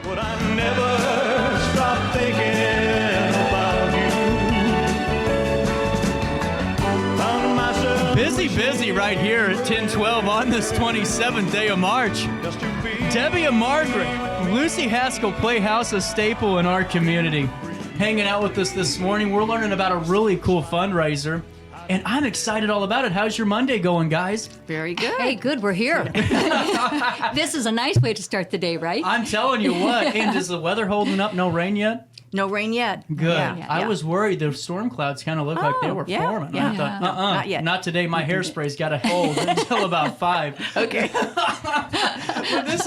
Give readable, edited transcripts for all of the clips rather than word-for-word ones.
But I never stop thinking about you. Found myself Busy right here at 10:12 on this 27th day of March. just to be Debbie and Margaret, Lucy Haskell Playhouse, a staple in our community, hanging out with us this morning. We're learning about a really cool fundraiser, and I'm excited all about it. How's your Monday going, guys? Very good. Hey, good, we're here. This is a nice way to start the day, right? I'm telling you what. And is the weather holding up? No rain yet? No rain yet. Good. Yeah, I yeah. was worried. The storm clouds kind of looked like they were yeah, forming. yeah. I thought, Not yet. Not today. My hairspray's got to hold until about 5. Okay. But this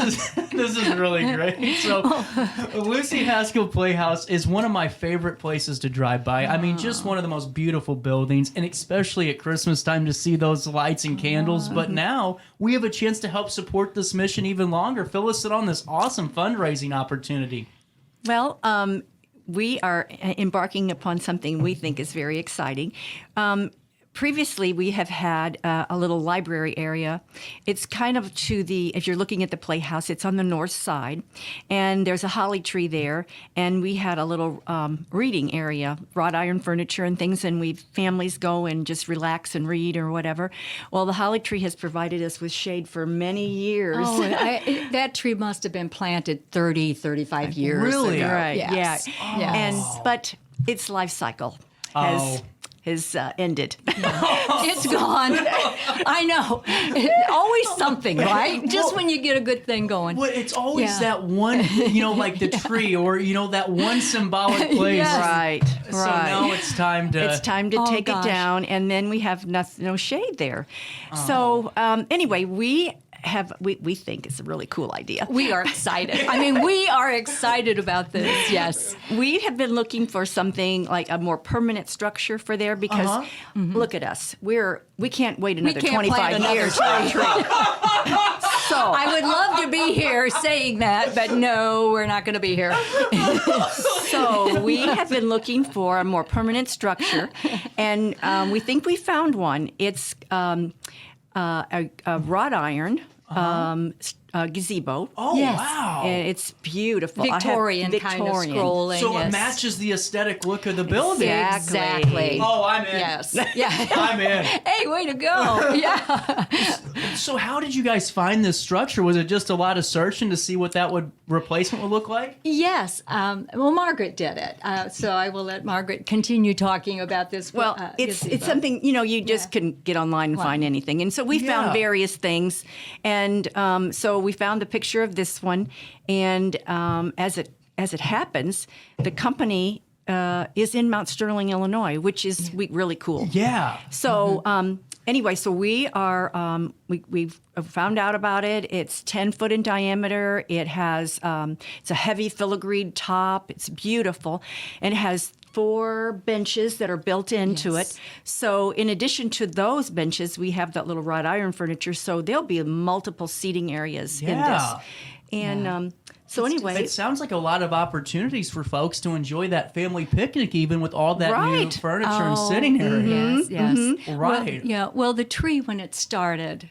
is really great. So, Lucy Haskell Playhouse is one of my favorite places to drive by. I mean, just one of the most beautiful buildings, and especially at Christmas time to see those lights and candles. But now we have a chance to help support this mission even longer. Fill us in on this awesome fundraising opportunity. Well, we are embarking upon something we think is very exciting. Previously, we have had a little library area. It's kind of if you're looking at the Playhouse, it's on the north side, and there's a holly tree there, and we had a little reading area, wrought iron furniture and things, and families go and just relax and read or whatever. Well, the holly tree has provided us with shade for many years. Oh, that tree must have been planted 30, 35 years Really? ago. Right, Yes. yeah. Yes. But its life cycle has ended. It's gone. I know. Always something, right? Just when you get a good thing going. Well, it's always Yeah. that one, like the tree or, that one symbolic place. Yes. Right, So right. now it's time to... It's time to take gosh. it down, and then we have no shade there. So anyway, we think it's a really cool idea. We are excited. I mean, we are excited about this, yes. We have been looking for something like a more permanent structure for there because look at us. We can't wait another can't 25 plant another years. So I would love to be here saying that, but no, we're not going to be here. So we have been looking for a more permanent structure, and we think we found one. It's a wrought iron gazebo. Oh, Yes. wow. And it's beautiful. Victorian kind of scrolling. So yes. it matches the aesthetic look of the building. Exactly. Oh, I'm in. Yes. Yeah. I'm in. Hey, way to go. Yeah. So how did you guys find this structure? Was it just a lot of searching to see what that replacement would look like? Yes. Well, Margaret did it. So I will let Margaret continue talking about this. Well, it's something, you just can get online and find anything. And so we found Yeah. various things. And so we found a picture of this one. And as it happens, the company is in Mount Sterling, Illinois, which is really cool. Yeah. So anyway, so we are we've found out about it. It's 10 foot in diameter. It has it's a heavy filigreed top. It's beautiful, and it has 4 benches that are built into Yes. it. So in addition to those benches, we have that little wrought iron furniture. So there'll be multiple seating areas in this. Yeah. And so anyway, It sounds like a lot of opportunities for folks to enjoy that family picnic, even with all that new Right. furniture and sitting area. Yes, yes. Right. Well, the tree, when it started,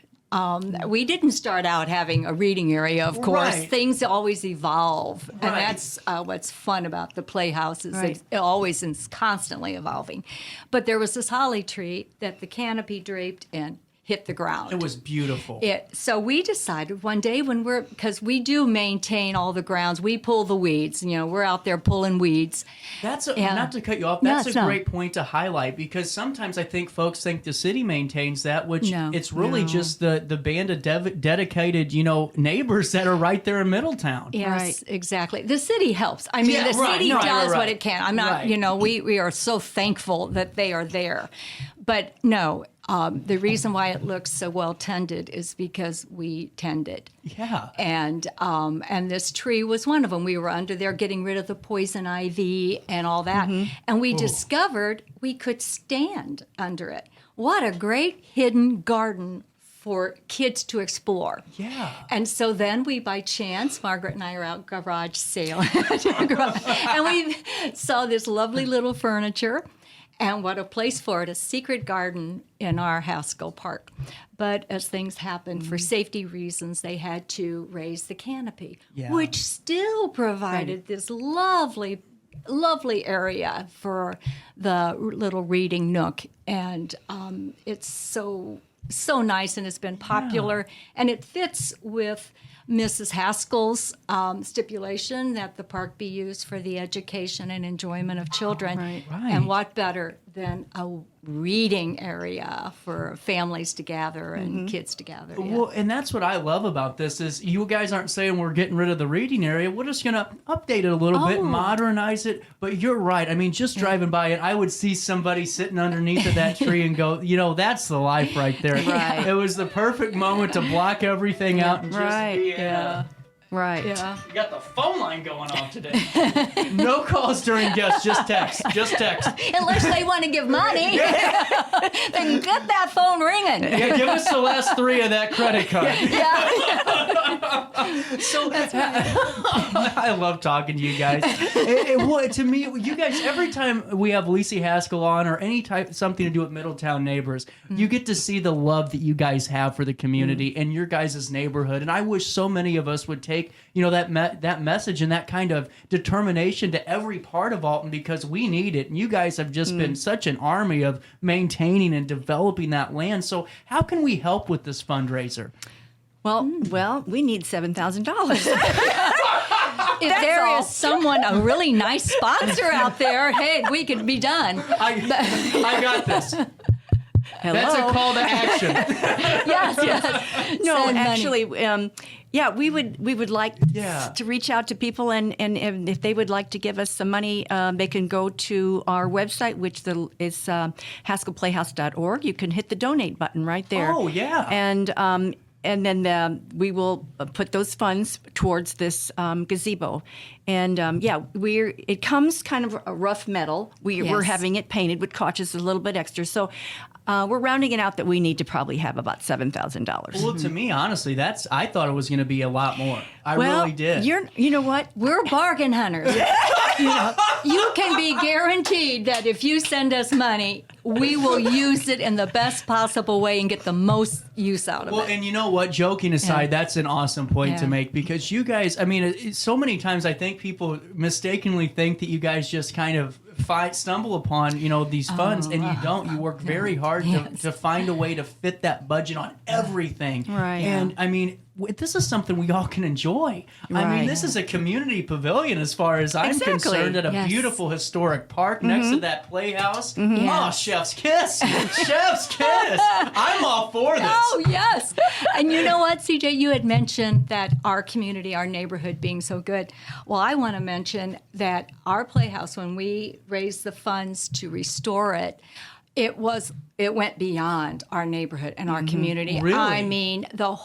we didn't start out having a reading area, of course. Right. Things always evolve. Right. And that's what's fun about the Playhouse is Right. it always is constantly evolving. But there was this holly tree that the canopy draped and hit the ground. It was beautiful. So we decided one day because we do maintain all the grounds, we pull the weeds. We're out there pulling weeds. That's Yeah. not to cut you off. No, That's it's a not. great point to highlight because sometimes I think folks think the city maintains that, which No. it's really just the band of dedicated, neighbors that are right there in Middletown. Yes, Right. exactly. The city helps. I mean, Yeah, the right. city No, does right. what it can. I'm not, Right. we are so thankful that they are there. But no, the reason why it looks so well tended is because we tend it. Yeah. And this tree was one of them. We were under there getting rid of the poison ivy and all that. And we discovered we could stand under it. What a great hidden garden for kids to explore. Yeah. And so then we, by chance, Margaret and I are out garage sale, and we saw this lovely little furniture. And what a place for it, a secret garden in our Haskell Park. But as things happened, for safety reasons, they had to raise the canopy, which still provided this lovely area for the little reading nook. And it's so nice, and it's been popular. And it fits with Mrs. Haskell's stipulation that the park be used for the education and enjoyment of children. Right. And what better than a reading area for families to gather and kids to gather. Well, and that's what I love about this is you guys aren't saying we're getting rid of the reading area. We're just going to update it a little bit, modernize it. But you're right. I mean, just driving by it, I would see somebody sitting underneath of that tree and go, that's the life right there. Right. It was the perfect moment to block everything out and just be Right. Yeah. You got the phone line going off today. No calls during guests, just text. Just text. Unless they want to give money, then get that phone ringing. Yeah, give us the last 3 of that credit card. So I love talking to you guys. To me, you guys, every time we have Lacey Haskell on or any type something to do with Middletown neighbors, you get to see the love that you guys have for the community and your guys' neighborhood. And I wish so many of us would take that message and that kind of determination to every part of Alton, because we need it. And you guys have just been such an army of maintaining and developing that land. So how can we help with this fundraiser? Well, we need $7,000. If there is someone, a really nice sponsor out there, hey, we could be done. I got this. Hello? That's a call to action. Yes. No, Send money. actually, we would like to reach out to people, and if they would like to give us some money, they can go to our website, which is haskellplayhouse.org. You can hit the donate button right there. Oh, yeah. And then we will put those funds towards this gazebo. And it comes kind of a rough metal. We're having it painted, which costs us a little bit extra. So we're rounding it out that we need to probably have about $7,000. Well, to me, honestly, I thought it was going to be a lot more. I really did. You know what? We're bargain hunters. You can be guaranteed that if you send us money, we will use it in the best possible way and get the most use out of it. Well, and you know what? Joking aside, that's an awesome point to make, because you guys, I mean, so many times I think people mistakenly think that you guys just kind of stumble upon, these funds, and you don't. You work very hard to find a way to fit that budget on everything. Right. And I mean, this is something we all can enjoy. I mean, this is a community pavilion as far as I'm concerned, at a beautiful historic park next to that Playhouse. Oh, chef's kiss. Chef's kiss. I'm all for this. Oh, yes. And you know what, CJ? You had mentioned that our community, our neighborhood being so good. Well, I want to mention that our Playhouse, when we raised the funds to restore it, it went beyond our neighborhood and our community. Really? I mean, our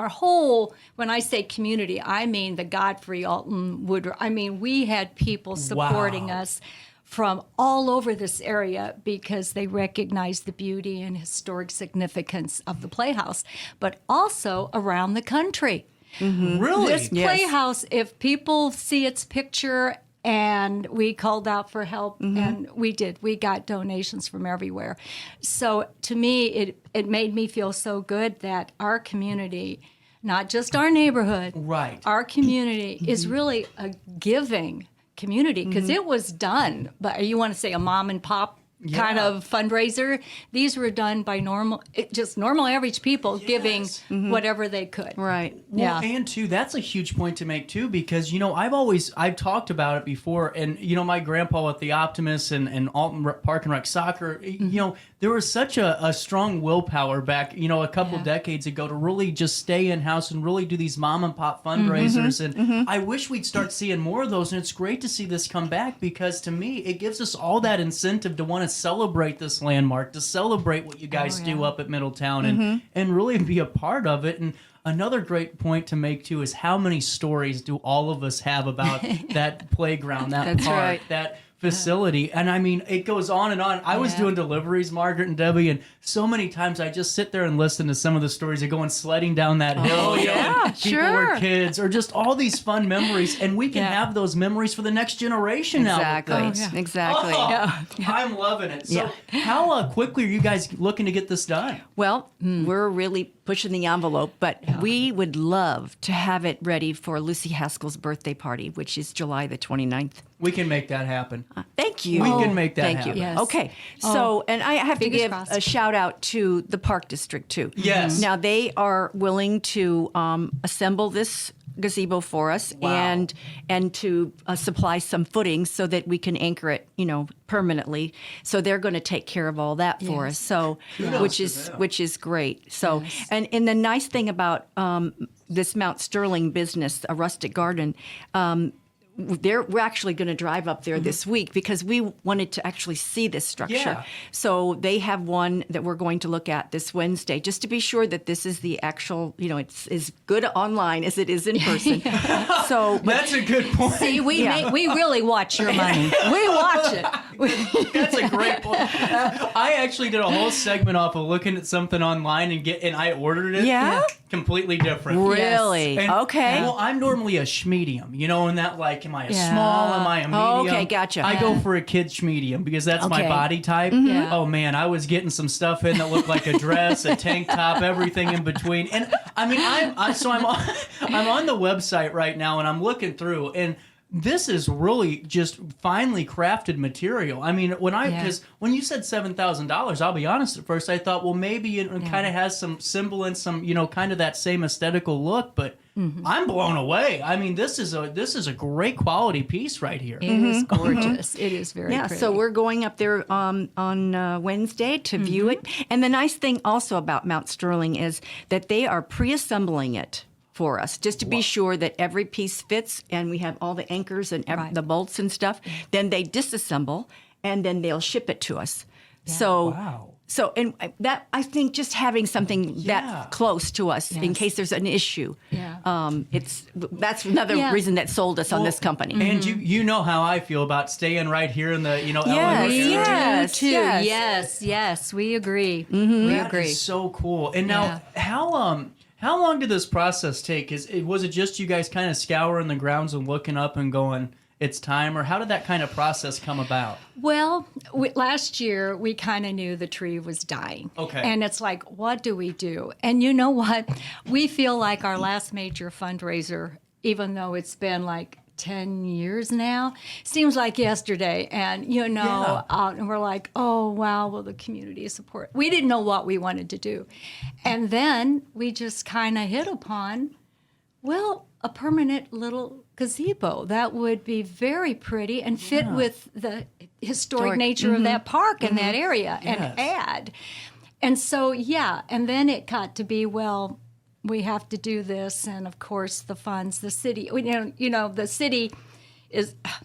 whole, when I say community, I mean the Godfrey, Alton, Woodruff. I mean, we had people supporting us from all over this area because they recognized the beauty and historic significance of the Playhouse, but also around the country. Really? This Playhouse, if people see its picture, and we called out for help, and we did. We got donations from everywhere. So to me, it made me feel so good that our community, not just our neighborhood, our community is really a giving community, because it was done by, you want to say, a mom and pop kind of fundraiser. These were done by normal average people giving whatever they could. Right. Well, and too, that's a huge point to make too, because I've talked about it before, and my grandpa with the Optimists and Alton Park and Rec Soccer, there was such a strong willpower back, a couple decades ago to really just stay in house and really do these mom and pop fundraisers, and I wish we'd start seeing more of those. And it's great to see this come back, because to me, it gives us all that incentive to want to celebrate this landmark, to celebrate what you guys do up at Middletown, and really be a part of it. And another great point to make too is how many stories do all of us have about that playground, that park, that facility. And I mean, it goes on and on. I was doing deliveries, Margaret and Debbie, and so many times I just sit there and listen to some of the stories of going sledding down that hill. You know, and people were kids, or just all these fun memories. And we can have those memories for the next generation now. Exactly. I'm loving it. So how quickly are you guys looking to get this done? Well, we're really pushing the envelope, but we would love to have it ready for Lucy Haskell's birthday party, which is July the 29th. We can make that happen. Thank you. We can make that Thank happen. you. Yes. Okay. So, and I have to Fingers give crossed. a shout out to the Park District too. Yes. Now they are willing to assemble this gazebo for us and to supply some footings so that we can anchor it, permanently. So they're going to take care of all that for us. So, which is great. So, and the nice thing about this Mount Sterling business, a rustic garden. We're actually going to drive up there this week because we wanted to actually see this structure. Yeah. So they have one that we're going to look at this Wednesday, just to be sure that this is the actual, it's as good online as it is in person. So That's a good point. See, we really watch your money. We watch it. That's a great point. I actually did a whole segment off of looking at something online and I ordered it. Yeah? Completely different. Really? And- Okay. Well, I'm normally a schmedium, and that am I a small? Am I a medium? Okay, gotcha. I go for a kid schmedium because that's my Okay. body type. Yeah. Oh man, I was getting some stuff in that looked like a dress, a tank top, everything in between. And I mean, I'm on the website right now and I'm looking through and this is really just finely crafted material. I mean, because when you said $7,000, I'll be honest. At first, I thought, well, maybe it kind of has some semblance, some kind of that same aesthetical look. But I'm blown away. I mean, this is a great quality piece right here. It is gorgeous. It is very pretty. so we're going up there on Wednesday to view it. And the nice thing also about Mount Sterling is that they are pre-assembling it for us, just to be sure that every piece fits and we have all the anchors and the bolts and stuff. Then they disassemble and then they'll ship it to us. So, and that I think just having something that close to us in case there's an issue, that's another reason that sold us on this company. And you know how I feel about staying right here in the Eleanor area. Yes. We agree. That is so cool. And now, how long did this process take? Was it just you guys kind of scouring the grounds and looking up and going, it's time? Or how did that kind of process come about? Well, last year we kind of knew the tree was dying. Okay. And it's like, what do we do? And you know what? We feel like our last major fundraiser, even though it's been like 10 years now, seems like yesterday. And, and we're like, oh, wow, will the community support? We didn't know what we wanted to do. And then we just kind of hit upon, a permanent little gazebo that would be very pretty and fit with the historic nature of that park and that area and add. And so, and then it got to be, we have to do this, and of course the funds, the city. The city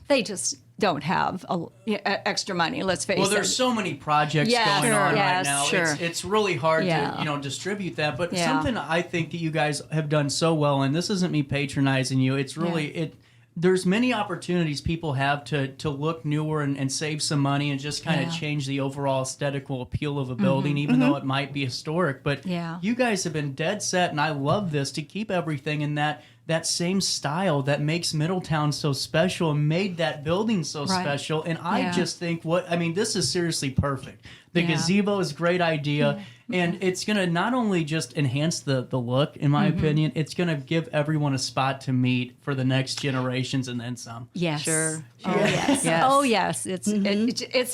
they just don't have extra money. Let's face it. Well, there's so many projects going on right now. Sure. It's really hard to distribute that. But something I think that you guys have done so well, and this isn't me patronizing you. It's really There's many opportunities people have to look newer and save some money and just kind of change the overall aesthetical appeal of a building, even though it might be historic. But you guys have been dead set, and I love this, to keep everything in that same style that makes Middletown so special and made that building so special. And I just think this is seriously perfect. The gazebo is a great idea. And it's going to not only just enhance the look, in my opinion, it's going to give everyone a spot to meet for the next generations and then some. Yes. Sure. Oh, yes. Oh, yes. It's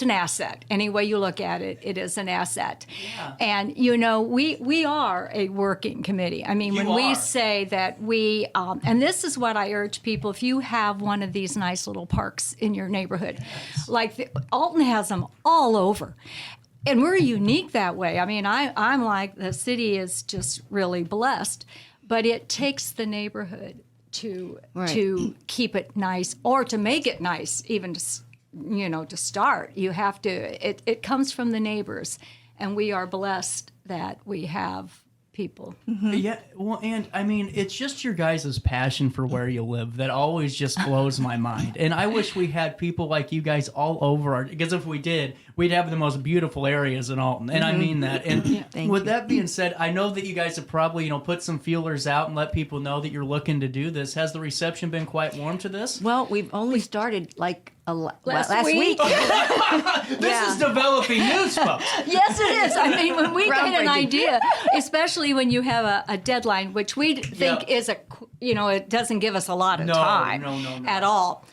an asset. Any way you look at it, it is an asset. Yeah. And, we are a working committee. I mean, we say that we, and this is what I urge people, if you have one of these nice little parks in your neighborhood, like Alton has them all over. And we're unique that way. I mean, I'm like, the city is just really blessed, but it takes the neighborhood to keep it nice, or to make it nice, even to start. You have to. It comes from the neighbors, and we are blessed that we have people. Yeah, well, and I mean, it's just your guys' passion for where you live that always just blows my mind. And I wish we had people like you guys all over our, because if we did, we'd have the most beautiful areas in Alton. And I mean that. And with that being said, I know that you guys have probably, put some feelers out and let people know that you're looking to do this. Has the reception been quite warm to this? Well, we've only started like Last week. This is developing news, folks. Yes, it is. I mean, when we get an Groundbreaking. idea, especially when you have a deadline, which we think is it doesn't give us a lot of time no. at all.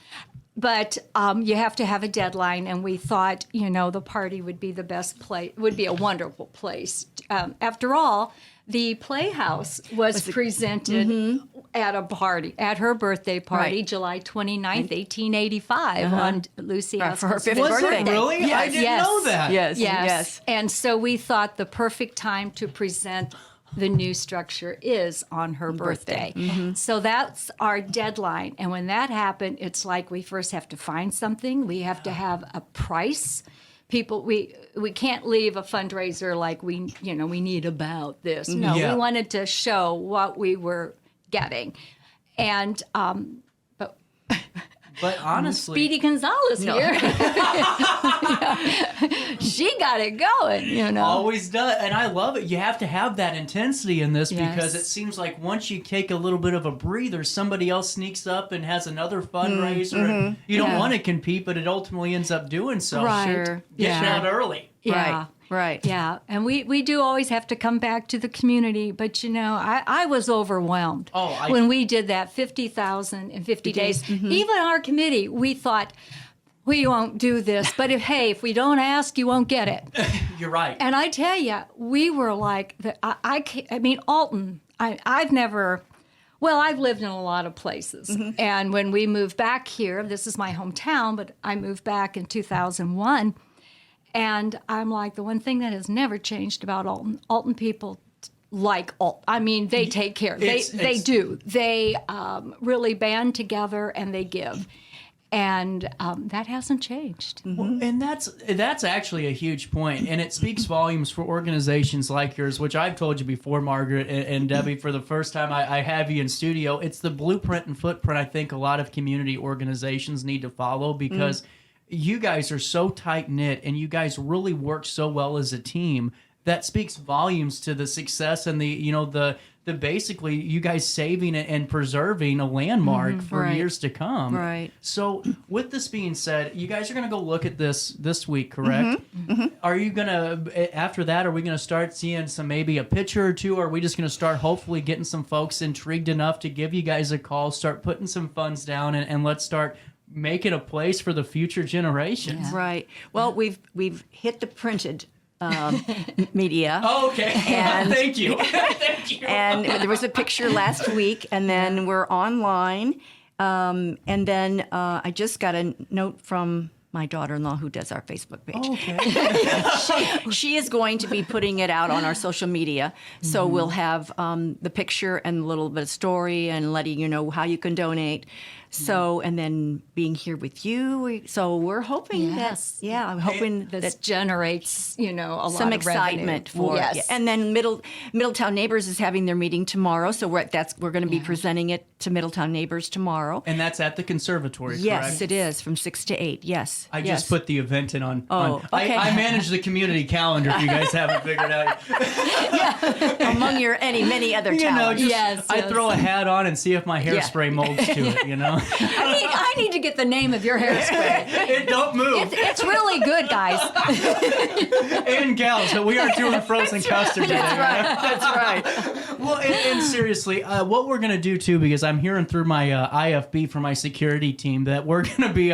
But you have to have a deadline, and we thought, the party would be the best place, would be a wonderful place. After all, the Playhouse was presented at a party, at her birthday party, Right. July 29th, 1885, on Lucy For her Haskell's 50th Was birthday. it really? I didn't Yes. know that. Yes. And so we thought the perfect time to present the new structure is on her birthday. So that's our deadline. And when that happened, it's like we first have to find something. We have to have a price. People, we can't leave a fundraiser like we need about this. No, Yeah. we wanted to show what we were getting. And But honestly, Speedy Gonzalez here. She got it going, always does, and I love it. You have to have that intensity in this because Yes. it seems like once you take a little bit of a breather, somebody else sneaks up and has another fundraiser. And you don't want to compete, but it ultimately ends up doing so. Right. Sure. Getting Yeah. out early. Yeah. Right. Yeah, and we do always have to come back to the community, but I was overwhelmed when we did that 50,000 in 50 days. Even our committee, we thought, we won't do this, but if we don't ask, you won't get it. You're right. And I tell you, we were like, Alton, I've never... Well, I've lived in a lot of places. And when we moved back here, this is my hometown, but I moved back in 2001. And I'm like, the one thing that has never changed about Alton people like Alton. I mean, they take care. They do. They really band together and they give. And that hasn't changed. Well, and that's actually a huge point, and it speaks volumes for organizations like yours, which I've told you before, Margaret and Debbie, for the first time I have you in studio. It's the blueprint and footprint I think a lot of community organizations need to follow because you guys are so tight-knit and you guys really work so well as a team. That speaks volumes to the success and the basically you guys saving and preserving a landmark for Right. years to come. Right. So with this being said, you guys are going to go look at this week, correct? Are you going to, after that, are we going to start seeing maybe a picture or two? Or are we just going to start hopefully getting some folks intrigued enough to give you guys a call, start putting some funds down and let's start making a place for the future generations? Right. Well, we've hit the printed media. Oh, okay. And- Thank you. Thank you. And there was a picture last week, and then we're online. And then I just got a note from my daughter-in-law who does our Facebook page. Okay. She is going to be putting it out on our social media. So we'll have the picture and a little bit of story and letting you know how you can donate. So, and then being here with you. So we're hoping Yes. I'm hoping This that generates, a lot some of excitement revenue. for Yes. it. And then Middletown Neighbors is having their meeting tomorrow. So we're going to be presenting it to Middletown Neighbors tomorrow. And that's at the conservatory, Yes, correct? it is from 6 to 8. Yes. I yes. just put the event in on. Oh, okay. I manage the community calendar. If you guys haven't figured out, among your many other talents. just Yes, I yes. throw a hat on and see if my hairspray molds to it. I need to get the name of your hairspray. It don't move. It's really good, guys. And gals, so we are doing frozen custard today. That's right. Well, and seriously, what we're gonna do too, because I'm hearing through my IFB for my security team that we're gonna be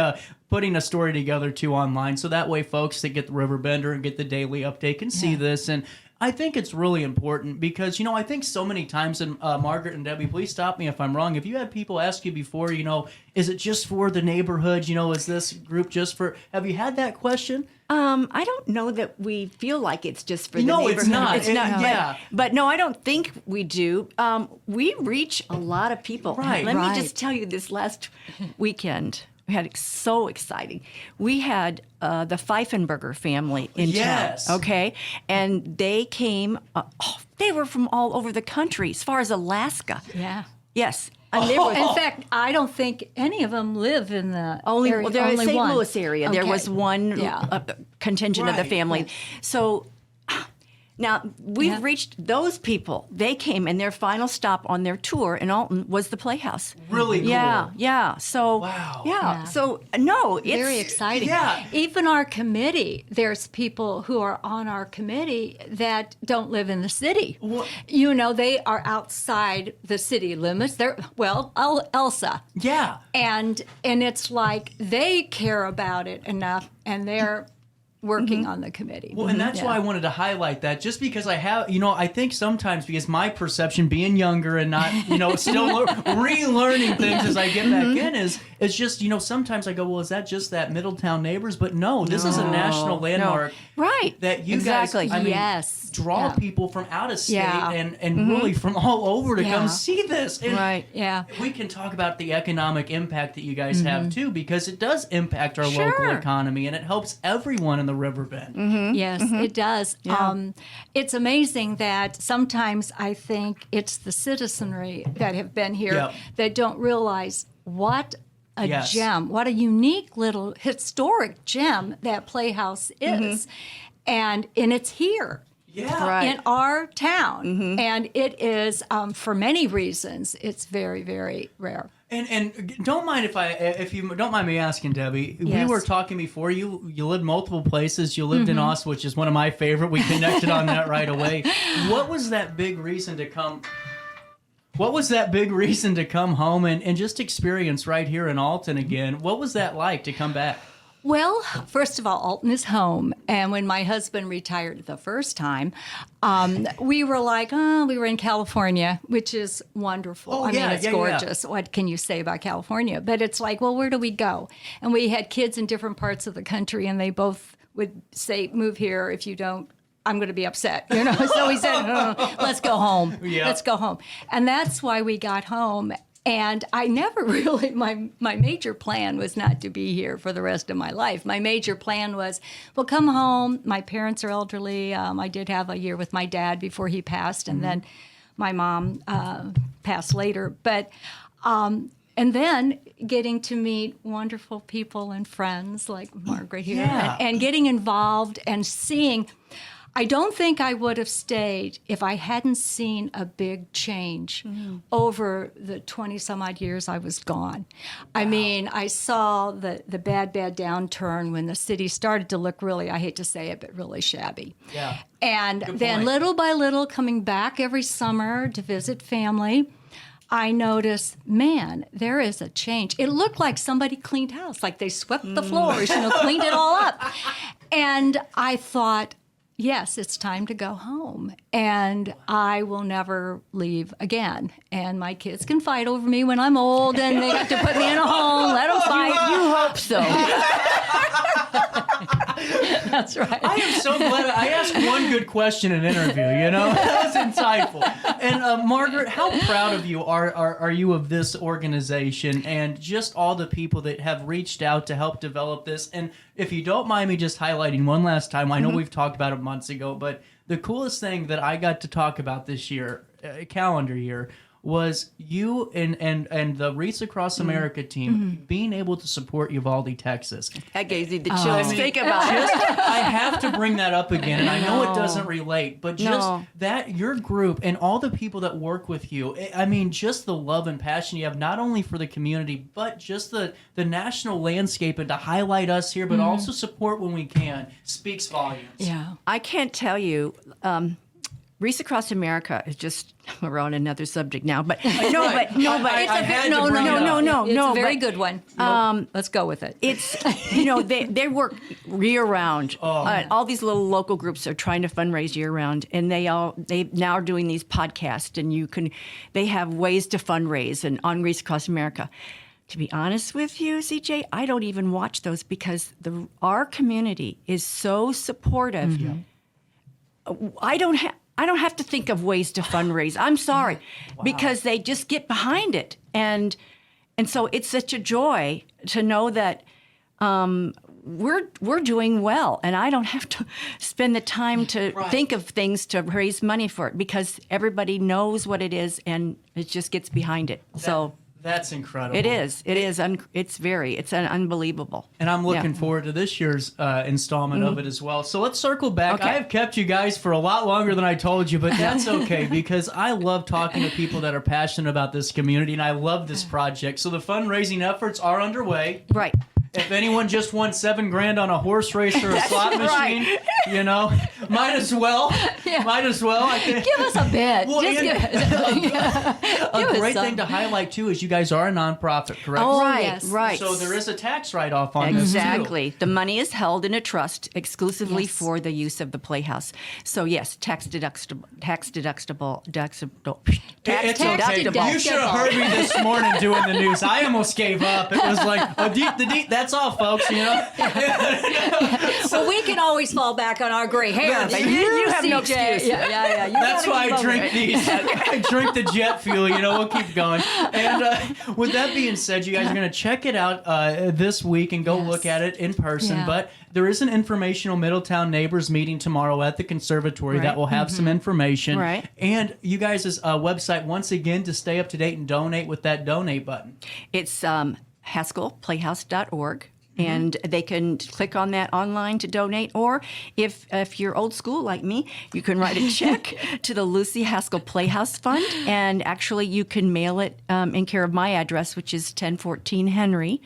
putting a story together too online, so that way folks that get the Riverbender and get the daily update can see this. And I think it's really important because, I think so many times, and Margaret and Debbie, please stop me if I'm wrong. If you had people ask you before, is it just for the neighborhood? Is this group just for, have you had that question? I don't know that we feel like it's just for the No, neighborhood. it's not. It's not. Yeah. But no, I don't think we do. We reach a lot of people. Right. Let Right. me just tell you this last weekend. We had so exciting. We had the Pfeifenberger family in Yes. town, okay? And they came, they were from all over the country, as far as Alaska. Yeah. Yes. And they were, In fact, I don't think any of them live in the area. they're in the St. one. Louis area. There Okay. was one contingent of the Right. family. So now we've reached those people. They came, and their final stop on their tour in Alton was the Playhouse. Really cool. Yeah. So Wow. Yeah. So no, it's Very exciting. Yeah. Even our committee, there's people who are on our committee that don't live in the city. What? You know, they are outside the city limits. They're, Elsa. Yeah. And it's like they care about it enough, and they're working on the committee. Well, and that's why I wanted to highlight that, just because I have, I think sometimes, because my perception being younger and not, still relearning things as I get back in is just, sometimes I go, well, is that just that Middletown neighbors? But no, this is a national landmark. Right. That you Exactly. guys, I mean, Yes. draw Yeah. people from out of state Yeah. and really from all over to Yeah. come see this. And Right. Yeah. we can talk about the economic impact that you guys have too, because it does impact our local Sure. economy, and it helps everyone in the Riverbend. Yes, it does. It's amazing that sometimes I think it's the citizenry that have been here Yep. that don't realize what a Yes. gem, what a unique little historic gem that Playhouse is. And it's here. Yeah. Right. In our town, and it is for many reasons. It's very, very rare. And don't mind if you don't mind me asking, Debbie. Yes. We were talking before. You lived multiple places. You lived in Austin, which is one of my favorite. We connected on that right away. What was that big reason to come? What was that big reason to come home and just experience right here in Alton again? What was that like to come back? Well, first of all, Alton is home. And when my husband retired the first time, we were like, we were in California, which is wonderful. Oh, I yeah, mean, it's yeah, gorgeous. What can you say about California? But it's like, well, where do we go? And we had kids in different parts of the country, and they both would say, move here. If you don't, I'm going to be upset. So we said, let's go home. Yeah. Let's go home. And that's why we got home. And I never really, my major plan was not to be here for the rest of my life. My major plan was, well, come home. My parents are elderly. I did have a year with my dad before he passed, and then my mom passed later. But, and then getting to meet wonderful people and friends like Margaret here, Yeah. and getting involved and seeing. I don't think I would have stayed if I hadn't seen a big change over the 20-some-odd years I was gone. I mean, I saw the bad downturn when the city started to look really, I hate to say it, but really shabby. Yeah. And Good then point. little by little, coming back every summer to visit family, I noticed, man, there is a change. It looked like somebody cleaned house, like they swept the floors, cleaned it all up. And I thought, yes, it's time to go home, and I will never leave again. And my kids can fight over me when I'm old, and they have to put me in a home. Let them fight. You hope so. That's right. I am so glad I asked one good question in an interview, That was insightful. And Margaret, how proud of you are you of this organization and just all the people that have reached out to help develop this? And if you don't mind me just highlighting one last time, I know we've talked about it months ago, but the coolest thing that I got to talk about this year, calendar year, was you and the Wreaths Across America team being able to support Uvalde, Texas. That gave you the chills. Think about it. I have to bring that up again, and I know it doesn't relate, but just that your group and all the people that work with you, I mean, just the love and passion you have, not only for the community, but just the national landscape, and to highlight us here, but also support when we can, speaks volumes. Yeah. I can't tell you. Wreaths Across America is just, we're on another subject now, but I had to bring it up. It's a very but good one. Let's go with it. It's, they work year round. All these little local groups are trying to fundraise year round, and they now are doing these podcasts, and they have ways to fundraise and on Wreaths Across America. To be honest with you, CJ, I don't even watch those because our community is so supportive. I don't have to think of ways to fundraise. I'm sorry, because they just get behind it, and And so it's such a joy to know that we're doing well, and I don't have to spend the time to think of things to raise money for it, because everybody knows what it is and it just gets behind it. That's incredible. It is. It's unbelievable. And I'm looking forward to this year's installment of it as well. So let's circle back. Okay. I have kept you guys for a lot longer than I told you, but that's okay because I love talking to people that are passionate about this community, and I love this project. So the fundraising efforts are underway. Right. If anyone just won $7,000 on a horse race or a slot machine, might as well. Might as well. I think. Give us a bit. Well, Just a great thing to highlight too is you guys are a nonprofit, correct? Oh, Right, yes. right. So there is a tax write-off on Exactly. this too. The money is held in a trust exclusively Yes. for the use of the Playhouse. So yes, tax deductible. It's okay. You should have heard me this morning doing the news. I almost gave up. It was like a deep, the deep. That's all, folks. Well, we can always fall back on our gray hair. But you have no CJ. excuse. Yeah. That's why I drink these. I drink the jet fuel. We'll keep going. And with that being said, you guys are going to check it out this week and go look at it in person. Yeah. But there is an informational Middletown Neighbors meeting tomorrow at the Conservatory that will have some information. Right. And you guys' website, once again, to stay up to date and donate with that donate button. It's HaskellPlayhouse.org. And they can click on that online to donate, or if you're old school like me, you can write a check to the Lucy Haskell Playhouse Fund, and actually you can mail it in care of my address, which is 1014 Henry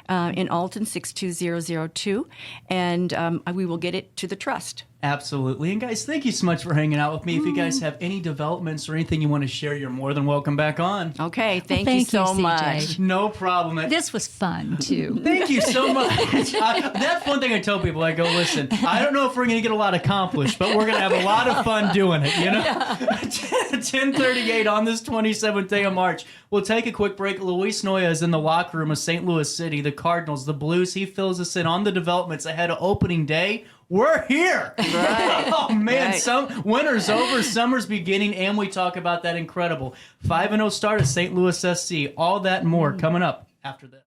in Alton 62002, and we will get it to the trust. Absolutely. And guys, thank you so much for hanging out with me. If you guys have any developments or anything you want to share, you're more than welcome back on. Okay, thank you thank you, so CJ. much. No problem. This was fun, too. Thank you so much. That's one thing I tell people. I go, listen, I don't know if we're going to get a lot accomplished, but we're going to have a lot of fun doing it, 10:38 on this 27th day of March. We'll take a quick break. Luis Noya is in the locker room of St. Louis City, the Cardinals, the Blues. He fills us in on the developments ahead of opening day. We're here. Right. Oh, man. Right. Winter's over, summer's beginning, and we talk about that incredible 5-0 start at St. Louis SC. All that and more coming up after this.